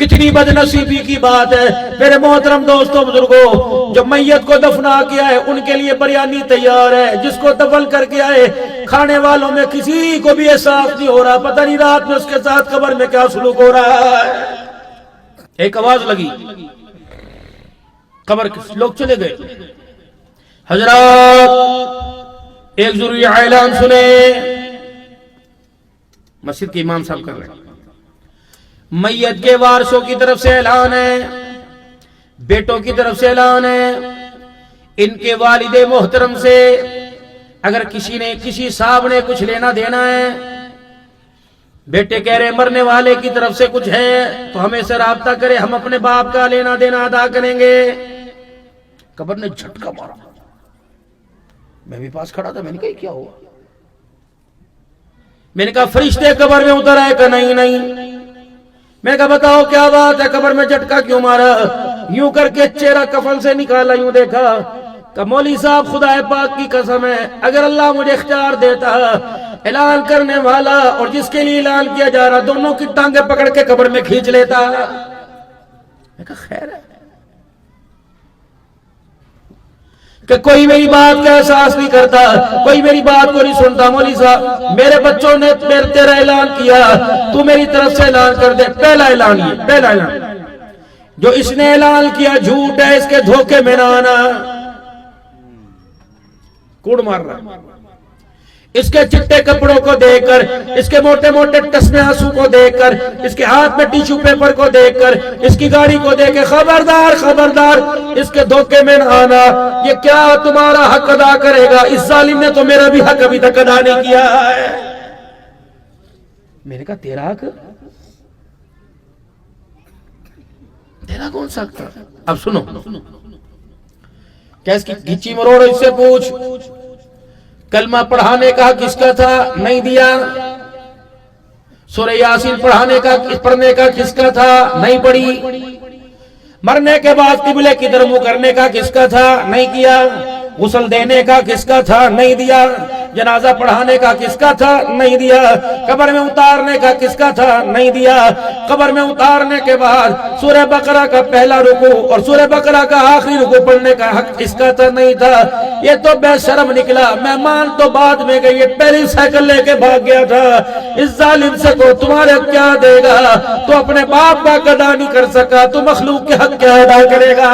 کتنی بدنصیبی کی بات ہے میرے محترم دوستوں بزرگوں. جو میت کو دفنا کیا ہے ان کے لیے بریانی تیار ہے، جس کو دفن کر کے آئے کھانے والوں میں کسی کو بھی احساس نہیں ہو رہا، پتہ نہیں رات میں اس کے ساتھ قبر میں کیا سلوک ہو رہا ہے. ایک آواز لگی، قبر لوگ چلے گئے. حضرات ایک ضروری اعلان سنیں، مسجد کے امام صاحب کر رہے ہیں. میت کے وارثوں کی طرف سے اعلان ہے، بیٹوں کی طرف سے اعلان ہے، ان کے والد محترم سے اگر کسی صاحب نے کچھ لینا دینا ہے، بیٹے کہہ رہے مرنے والے کی طرف سے کچھ ہے تو ہمیں سے رابطہ کرے، ہم اپنے باپ کا لینا دینا ادا کریں گے. قبر نے جھٹکا مارا، میں بھی پاس کھڑا تھا، میں نے کہا کیا ہوا؟ میں نے کہا فرشتے قبر میں اتر آئے؟ کہ نہیں نہیں. میں نے کہا بتاؤ کیا بات ہے، قبر میں جھٹکا کیوں مارا؟ یوں کر کے چہرہ کفن سے نکالا، یوں دیکھا کہ مولوی صاحب خدا پاک کی قسم ہے اگر اللہ مجھے اختیار دیتا، اعلان کرنے والا اور جس کے لیے اعلان کیا جا رہا دونوں کی ٹانگیں پکڑ کے قبر میں کھینچ لیتا. میں کہا خیر ہے کہ کوئی میری بات کا احساس نہیں کرتا، کوئی میری بات کو نہیں سنتا. مولوی صاحب میرے بچوں نے تیرا اعلان کیا، تو میری طرف سے اعلان کر دے. پہلا اعلان یہ، پہلا اعلان جو اس نے اعلان کیا جھوٹ ہے، اس کے دھوکے میں نہ آنا. کوڑ مار رہا، اس کے چٹے کپڑوں کو دیکھ کر، اس کے موٹے موٹے ٹسمے آنسو کو دیکھ کر، اس کے ہاتھ میں ٹیشو پیپر کو دیکھ کر، اس کی گاڑی کو دیکھ کے خبردار خبردار اس کے دھوکے میں نہ آنا. یہ کیا تمہارا حق ادا کرے گا؟ اس ظالم نے تو میرا بھی حق ابھی تک ادا نہیں کیا ہے. میں نے کہا تیرا حق؟ تیرا کون سا حق تھا؟ اب سنو کیا اس کی گھچی مروڑ اس سے پوچھ. کلمہ پڑھانے کا کس کا تھا؟ نہیں دیا. سورہ یاسین پڑھنے کا کس کا تھا؟ نہیں پڑھی. مرنے کے بعد قبلے کی طرف منہ کرنے کا کس کا تھا؟ نہیں کیا. غسل دینے کا کس کا تھا؟ نہیں دیا. جنازہ پڑھانے کا کس کا تھا؟ نہیں دیا. قبر میں اتارنے کا کس کا تھا؟ نہیں دیا. قبر میں اتارنے کے بعد سورہ بقرہ کا پہلا رکوع اور سورہ بقرہ کا آخری رکوع پڑھنے کا حق کس کا تھا؟ نہیں تھا. یہ تو بے شرم نکلا. مہمان تو بعد میں گئی، یہ پہلی سائیکل لے کے بھاگ گیا تھا. اس ظالم سے کو تمہارے کیا دے گا؟ تو اپنے باپ کا حق ادا نہیں کر سکا، تو مخلوق کے حق کیا ادا کرے گا؟